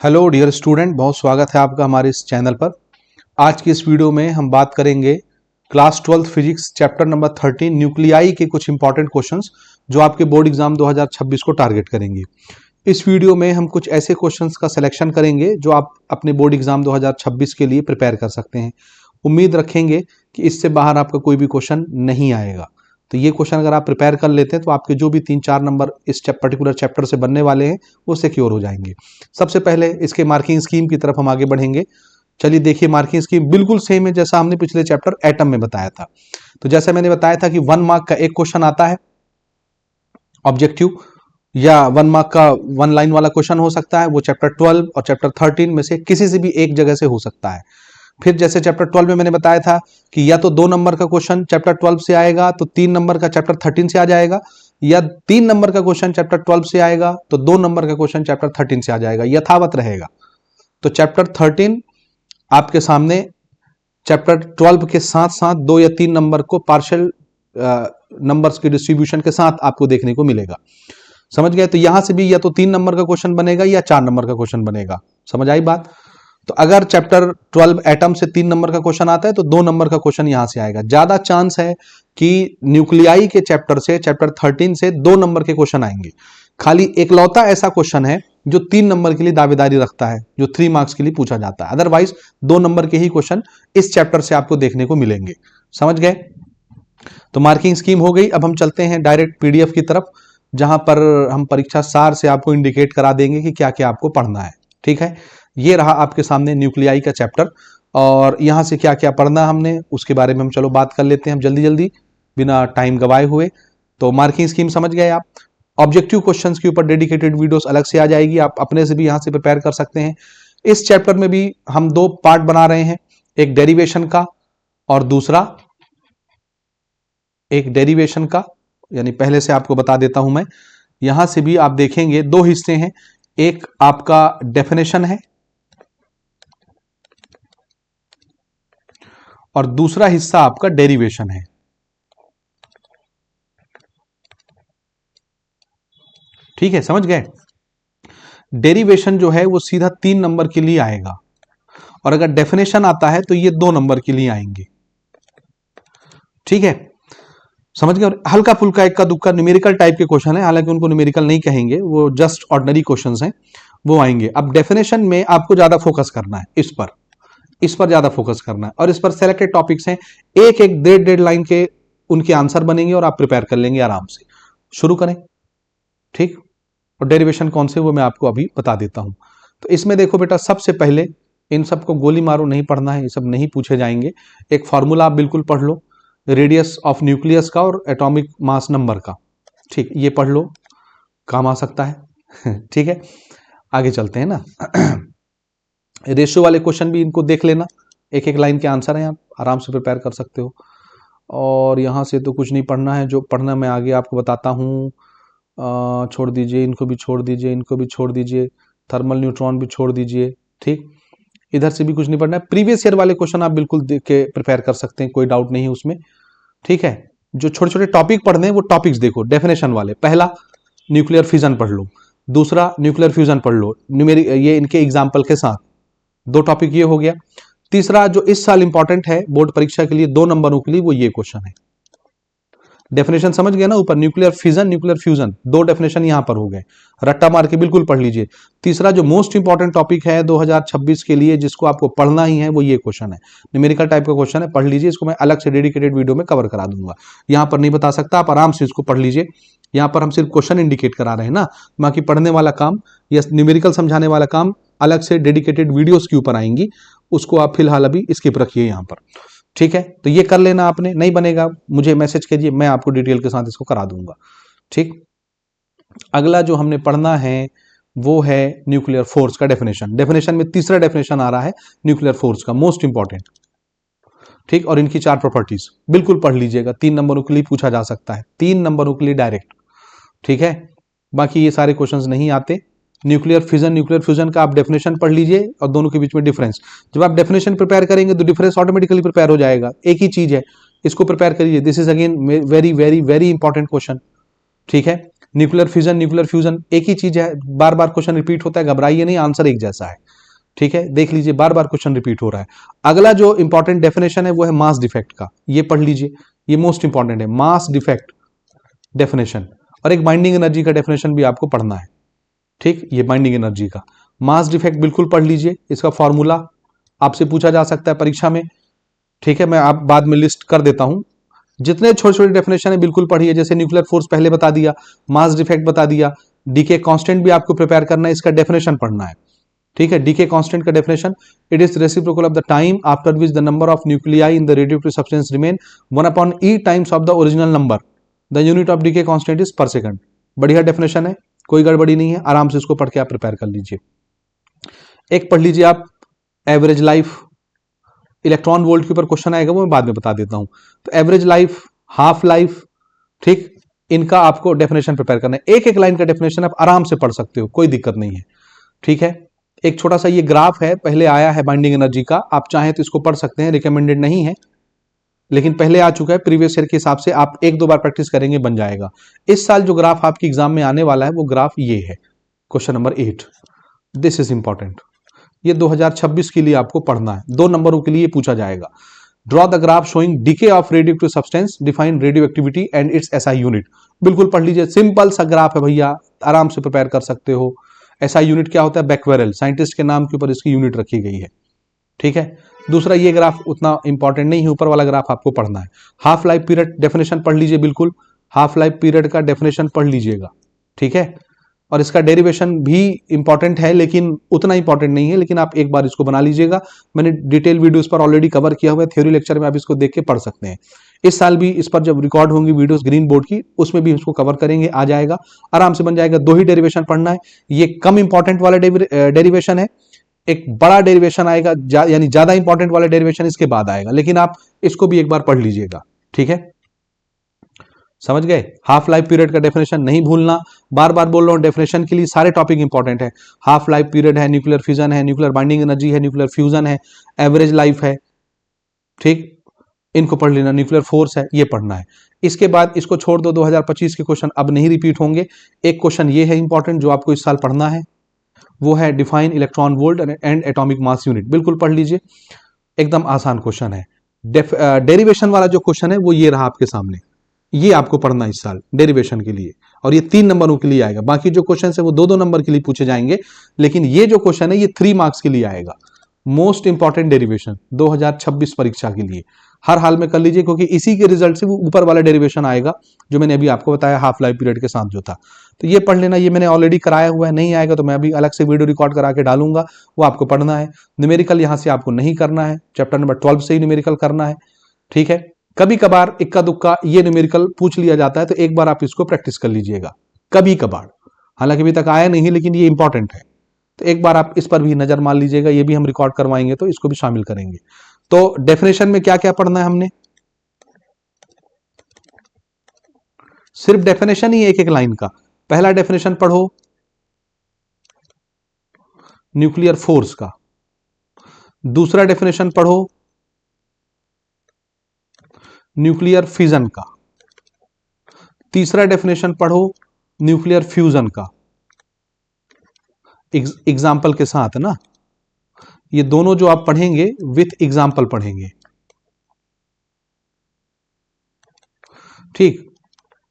Hello dear student, बहुत स्वागत है आपका हमारे इस चैनल पर। आज की इस वीडियो में हम बात करेंगे class 12 physics chapter number 13 nuclei के कुछ इंपॉर्टेंट क्वेश्चंस जो आपके बोर्ड एग्जाम 2026 को टारगेट करेंगे। इस वीडियो में हम कुछ ऐसे क्वेश्चंस का सिलेक्शन करेंगे जो आप अपने बोर्ड एग्जाम 2026 के लिए प्रिपेयर कर सकते हैं। उम्मीद रखेंगे कि इससे बाहर आपका कोई भी क्वेश्चन नहीं आएगा। तो ये क्वेश्चन अगर आप प्रिपेयर कर लेते हैं तो आपके जो भी 3-4 नंबर इस पर्टिकुलर चैप्टर से बनने वाले हैं वो सिक्योर हो जाएंगे। सबसे पहले इसके मार्किंग स्कीम की तरफ हम आगे बढ़ेंगे। चलिए देखिए, मार्किंग स्कीम बिल्कुल सेम है जैसा हमने पिछले चैप्टर एटम में बताया था। तो जैसे मैंने बताया था कि 1 मार्क का एक क्वेश्चन आता है ऑब्जेक्टिव, या 1 मार्क का 1 लाइन वाला क्वेश्चन हो सकता है। वो चैप्टर 12 और चैप्टर 13 में से किसी से भी एक जगह से हो सकता है। फिर जैसे चैप्टर 12 में मैंने बताया था कि या तो 2 नंबर का क्वेश्चन चैप्टर 12 से आएगा तो 3 नंबर का चैप्टर 13 से आ जाएगा, या 3 नंबर का क्वेश्चन चैप्टर 12 से आएगा तो 2 नंबर का क्वेश्चन चैप्टर 13 से आ जाएगा, यथावत रहेगा। तो चैप्टर 13 आपके सामने चैप्टर 12 के साथ साथ 2 या 3 नंबर को पार्शियल नंबर्स के डिस्ट्रीब्यूशन के साथ आपको देखने को मिलेगा। समझ गए? तो यहां से भी या तो 3 नंबर का क्वेश्चन बनेगा या 4 नंबर का क्वेश्चन बनेगा। समझ आई बात? तो अगर चैप्टर 12 एटम से 3 नंबर का क्वेश्चन आता है तो 2 नंबर का क्वेश्चन यहां से आएगा। ज्यादा चांस है कि न्यूक्लियाई के चैप्टर से चैप्टर 13 से 2 नंबर के क्वेश्चन आएंगे। खाली एकलौता ऐसा क्वेश्चन है जो 3 नंबर के लिए दावेदारी रखता है, जो 3 मार्क्स के लिए पूछा जाता है। अदरवाइज 2 नंबर के ही क्वेश्चन इस चैप्टर से आपको देखने को मिलेंगे। समझ गए? तो मार्किंग स्कीम हो गई। अब हम चलते हैं डायरेक्ट पीडीएफ की तरफ, जहां पर हम परीक्षा सार से आपको इंडिकेट करा देंगे कि क्या क्या आपको पढ़ना है। ठीक है, ये रहा आपके सामने न्यूक्लियाई का चैप्टर, और यहां से क्या क्या पढ़ना हमने उसके बारे में हम चलो बात कर लेते हैं हम जल्दी जल्दी बिना टाइम गवाए हुए। तो मार्किंग स्कीम समझ गए आप। ऑब्जेक्टिव क्वेश्चंस के ऊपर डेडिकेटेड वीडियोस अलग से आ जाएगी, आप अपने से भी यहां से प्रिपेयर कर सकते हैं। इस चैप्टर में भी हम 2 पार्ट बना रहे हैं, एक डेरिवेशन का और दूसरा एक डेरिवेशन का। यानी पहले से आपको बता देता हूं मैं, यहां से भी आप देखेंगे 2 हिस्से हैं। एक आपका डेफिनेशन है और दूसरा हिस्सा आपका डेरिवेशन है। ठीक है, समझ गए? डेरिवेशन जो है वो सीधा 3 नंबर के लिए आएगा, और अगर डेफिनेशन आता है तो ये 2 नंबर के लिए आएंगे। ठीक है, समझ गए? और हल्का फुल्का इक्का दुक्का न्यूमेरिकल टाइप के क्वेश्चन है, हालांकि उनको न्यूमेरिकल नहीं कहेंगे, वो जस्ट ऑर्डिनरी क्वेश्चंस हैं, वो आएंगे। अब डेफिनेशन में आपको ज्यादा फोकस करना है, इस पर ज्यादा फोकस करना है, और इस पर सेलेक्टेड टॉपिक्स हैं, एक एक 1.5 लाइन के उनके आंसर बनेंगे और आप प्रिपेयर कर लेंगे आराम से। शुरू करें। ठीक, और डेरिवेशन कौन से वो मैं आपको अभी बता देता हूं। तो इसमें देखो बेटा, सबसे पहले इन सबको गोली मारो नहीं पढ़ना है, ये सब नहीं पूछे जाएंगे। एक फॉर्मूला आप बिल्कुल पढ़ लो, रेडियस ऑफ न्यूक्लियस का और एटॉमिक मास नंबर का। ठीक, ये पढ़ लो, काम आ सकता है। ठीक है, आगे चलते हैं ना। रेशियो वाले क्वेश्चन भी इनको देख लेना, एक एक लाइन के आंसर हैं, आप आराम से प्रिपेयर कर सकते हो। और यहाँ से तो कुछ नहीं पढ़ना है, जो पढ़ना मैं आगे आपको बताता हूँ। छोड़ दीजिए, इनको भी छोड़ दीजिए, इनको भी छोड़ दीजिए, थर्मल न्यूट्रॉन भी छोड़ दीजिए। ठीक, इधर से भी कुछ नहीं पढ़ना है। प्रीवियस ईयर वाले क्वेश्चन आप बिल्कुल देख के प्रिपेयर कर सकते हैं, कोई डाउट नहीं है उसमें। ठीक है, जो छोटे छोटे टॉपिक पढ़ने हैं वो टॉपिक्स देखो। डेफिनेशन वाले, पहला न्यूक्लियर फिजन पढ़ लो, दूसरा न्यूक्लियर फ्यूजन पढ़ लो, न्यूमेरिक ये इनके एग्जाम्पल के साथ। 2 टॉपिक ये हो गया। तीसरा जो इस साल इंपॉर्टेंट है बोर्ड परीक्षा के लिए 2 नंबरों के लिए, वो ये क्वेश्चन है। डेफिनेशन समझ गए ना? ऊपर nuclear fission, nuclear fusion, 2 definition यहां पर हो गए, रट्टा मार के बिल्कुल पढ़ लीजिए। तीसरा जो मोस्ट इंपॉर्टेंट टॉपिक है 2026 के लिए, जिसको आपको पढ़ना ही है, वो ये क्वेश्चन है। न्यूमेरिकल टाइप का क्वेश्चन है, पढ़ लीजिए। इसको मैं अलग से डेडिकेटेड वीडियो में कवर करा दूंगा, यहां पर नहीं बता सकता, आप आराम से इसको पढ़ लीजिए। यहां पर हम सिर्फ क्वेश्चन इंडिकेट करा रहे हैं ना, बाकी पढ़ने वाला काम या न्यूमेरिकल समझाने वाला काम अलग से डेडिकेटेड वीडियोस के ऊपर आएंगी, उसको आप फिलहाल अभी स्किप रखिए यहां पर। ठीक है, तो ये कर लेना आपने, नहीं बनेगा मुझे मैसेज कीजिए, मैं आपको डिटेल के साथ इसको करा दूंगा। ठीक, अगला जो हमने पढ़ना है वो है न्यूक्लियर फोर्स का डेफिनेशन। डेफिनेशन में तीसरा डेफिनेशन आ रहा है न्यूक्लियर फोर्स का, मोस्ट इंपॉर्टेंट। ठीक, और इनकी 4 प्रॉपर्टीज बिल्कुल पढ़ लीजिएगा, 3 नंबरों के लिए पूछा जा सकता है, 3 नंबरों के लिए डायरेक्ट। ठीक है, बाकी ये सारे क्वेश्चंस नहीं आते। न्यूक्लियर फिजन, न्यूक्लियर फ्यूजन का आप डेफिनेशन पढ़ लीजिए और दोनों के बीच में डिफरेंस। जब आप डेफिनेशन प्रिपेयर करेंगे तो डिफरेंस ऑटोमेटिकली प्रिपेयर हो जाएगा, एक ही चीज है, इसको प्रिपेयर करिए। This is again very very very important question. ठीक है, न्यूक्लियर फिजन, न्यूक्लियर फ्यूजन एक ही चीज है, बार बार क्वेश्चन रिपीट होता है, घबराइए नहीं, आंसर एक जैसा है। ठीक है, देख लीजिए बार बार क्वेश्चन रिपीट हो रहा है। अगला जो इंपॉर्टेंट डेफिनेशन है वो है मास डिफेक्ट का, ये पढ़ लीजिए, ये मोस्ट इंपॉर्टेंट है, मास डिफेक्ट डेफिनेशन। और एक बाइंडिंग एनर्जी का डेफिनेशन भी आपको पढ़ना है। ठीक, ये बाइंडिंग एनर्जी का मास डिफेक्ट बिल्कुल पढ़ लीजिए, इसका फॉर्मूला आपसे पूछा जा सकता है परीक्षा में। ठीक है, मैं आप बाद में लिस्ट कर देता हूं। जितने छोटे छोटे डेफिनेशन है बिल्कुल पढ़िए, जैसे न्यूक्लियर फोर्स पहले बता दिया, मास डिफेक्ट बता दिया, डीके कांस्टेंट भी आपको प्रिपेयर करना है, इसका डेफिनेशन पढ़ना है। ठीक है, डीके कांस्टेंट का definition, it is reciprocal of the time after which the number of nuclei in the radioactive substance remain 1/e times of the original number, the unit of decay constant is पर second. बढ़िया definition है, कोई गड़बड़ी नहीं है, आराम से इसको पढ़ के आप प्रिपेयर कर लीजिए। एक पढ़ लीजिए आप एवरेज लाइफ, इलेक्ट्रॉन वोल्ट के ऊपर क्वेश्चन आएगा, वो मैं बाद में बता देता हूं। तो एवरेज लाइफ, हाफ लाइफ, ठीक, इनका आपको डेफिनेशन प्रिपेयर करना है। एक एक लाइन का डेफिनेशन आप आराम से पढ़ सकते हो, कोई दिक्कत नहीं है। ठीक है, एक छोटा सा ये ग्राफ है, पहले आया है बाइंडिंग एनर्जी का, आप चाहें तो इसको पढ़ सकते हैं, रिकमेंडेड नहीं है, लेकिन पहले आ चुका है, प्रीवियस ईयर के हिसाब से आप एक दो बार प्रैक्टिस करेंगे बन जाएगा। इस साल जो ग्राफ आपकी एग्जाम में आने वाला है वो ग्राफ ये है, question number 8, this is important. ये 2026 के लिए आपको पढ़ना है, 2 नंबरों के लिए पूछा जाएगा। Draw the graph showing DK of radioactive substance, define radio activity and it's SI unit. बिल्कुल पढ़ लीजिए, सिंपल सा ग्राफ है भैया, आराम से प्रिपेयर कर सकते हो। एसआई यूनिट क्या होता है? बैक्वेरल, साइंटिस्ट के नाम के ऊपर इसकी यूनिट रखी गई है। ठीक है, दूसरा ये ग्राफ उतना इंपॉर्टेंट नहीं है, ऊपर वाला ग्राफ आपको पढ़ना है। हाफ लाइफ पीरियड डेफिनेशन पढ़ लीजिए, बिल्कुल हाफ लाइफ पीरियड का डेफिनेशन पढ़ लीजिएगा। ठीक है, और इसका डेरिवेशन भी इंपॉर्टेंट है लेकिन उतना इंपॉर्टेंट नहीं है, लेकिन आप एक बार इसको बना लीजिएगा। मैंने डिटेल वीडियोस पर ऑलरेडी कवर किया हुआ है, थ्योरी लेक्चर में आप इसको देख के पढ़ सकते हैं। इस साल भी इस पर जब रिकॉर्ड होंगी वीडियोस ग्रीन बोर्ड की, उसमें भी इसको कवर करेंगे, आ जाएगा, आराम से बन जाएगा। 2 ही डेरिवेशन पढ़ना है, ये कम इंपॉर्टेंट वाला डेरिवेशन है, एक बड़ा डेरिवेशन आएगा यानी ज्यादा इंपॉर्टेंट वाला डेरिवेशन इसके बाद आएगा, लेकिन आप इसको भी एक बार पढ़ लीजिएगा। ठीक है, समझ गए? हाफ लाइफ पीरियड का डेफिनेशन नहीं भूलना, बार बार बोल रहा हूं, डेफिनेशन के लिए सारे टॉपिक इंपॉर्टेंट है। हाफ लाइफ पीरियड है, न्यूक्लियर फिजन है, न्यूक्लियर बाइंडिंग एनर्जी है, न्यूक्लियर फ्यूजन है, एवरेज लाइफ है। ठीक, इनको पढ़ लेना, न्यूक्लियर फोर्स है, ये पढ़ना है। इसके बाद इसको छोड़ दो, 2025 के क्वेश्चन अब नहीं रिपीट होंगे। एक क्वेश्चन ये है इंपॉर्टेंट जो आपको इस साल पढ़ना है, वो है define electron volt and atomic mass unit. बिल्कुल पढ़ लीजिए, एकदम आसान क्वेश्चन है। डेरिवेशन वाला जो क्वेश्चन है वो ये रहा आपके सामने, ये आपको पढ़ना इस साल डेरिवेशन के लिए, और ये 3 नंबरों के लिए आएगा। बाकी जो क्वेश्चन है वो 2-2 नंबर के लिए पूछे जाएंगे, लेकिन ये जो क्वेश्चन है ये 3 मार्क्स के लिए आएगा। मोस्ट इंपॉर्टेंट डेरिवेशन 2026 परीक्षा के लिए हर हाल में कर लीजिए, क्योंकि इसी के रिजल्ट से वो ऊपर वाला डेरिवेशन आएगा जो मैंने अभी आपको बताया हाफ लाइफ पीरियड के साथ जो था। तो ये पढ़ लेना, ये मैंने ऑलरेडी कराया हुआ है, नहीं आएगा तो मैं अभी अलग से वीडियो रिकॉर्ड करा के डालूंगा, वो आपको पढ़ना है। न्यूमेरिकल यहां से आपको नहीं करना है, चैप्टर नंबर 12 से ही न्यूमेरिकल करना है। ठीक है, कभी कभार इक्का दुक्का ये न्यूमेरिकल पूछ लिया जाता है, तो एक बार आप इसको प्रैक्टिस कर लीजिएगा कभी कभार, हालांकि अभी तक आया नहीं, लेकिन ये इंपॉर्टेंट है, तो एक बार आप इस पर भी नजर मार लीजिएगा। ये भी हम रिकॉर्ड करवाएंगे तो इसको भी शामिल करेंगे। तो डेफिनेशन में क्या क्या पढ़ना है हमने, सिर्फ डेफिनेशन ही एक एक लाइन का। पहला डेफिनेशन पढ़ो न्यूक्लियर फोर्स का, दूसरा डेफिनेशन पढ़ो न्यूक्लियर फिजन का, तीसरा डेफिनेशन पढ़ो न्यूक्लियर फ्यूजन का, एग्जाम्पल के साथ ना, ये दोनों जो आप पढ़ेंगे विथ एग्जाम्पल पढ़ेंगे। ठीक,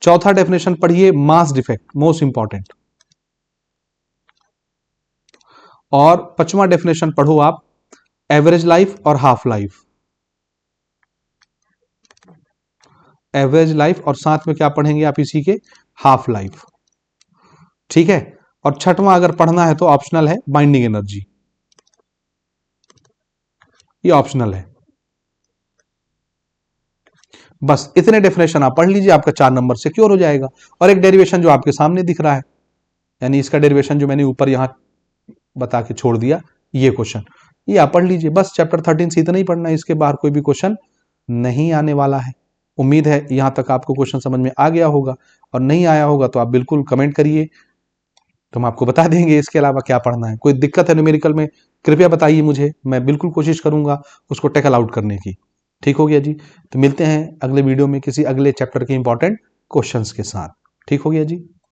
चौथा डेफिनेशन पढ़िए मास डिफेक्ट, मोस्ट इंपॉर्टेंट, और 5वां डेफिनेशन पढ़ो आप एवरेज लाइफ और हाफ लाइफ, एवरेज लाइफ, और साथ में क्या पढ़ेंगे आप इसी के हाफ लाइफ। ठीक है, और 6वां अगर पढ़ना है तो ऑप्शनल है बाइंडिंग एनर्जी, ये ऑप्शनल है। बस इतने डेफिनेशन आप पढ़ लीजिए, आपका 4 नंबर सिक्योर हो जाएगा। और एक डेरिवेशन जो आपके सामने दिख रहा है, यानी इसका डेरिवेशन जो मैंने ऊपर यहां बता के छोड़ दिया, ये क्वेश्चन ये आप पढ़ लीजिए। बस चैप्टर 13 से इतना ही पढ़ना है, इसके बाहर कोई भी क्वेश्चन नहीं आने वाला है। उम्मीद है यहां तक आपको क्वेश्चन समझ में आ गया होगा, और नहीं आया होगा तो आप बिल्कुल कमेंट करिए, तो हम आपको बता देंगे इसके अलावा क्या पढ़ना है। कोई दिक्कत है न्यूमेरिकल में, कृपया बताइए मुझे, मैं बिल्कुल कोशिश करूंगा उसको टैकल आउट करने की। ठीक हो गया जी, तो मिलते हैं अगले वीडियो में किसी अगले चैप्टर के इंपॉर्टेंट क्वेश्चंस के साथ। ठीक हो गया जी।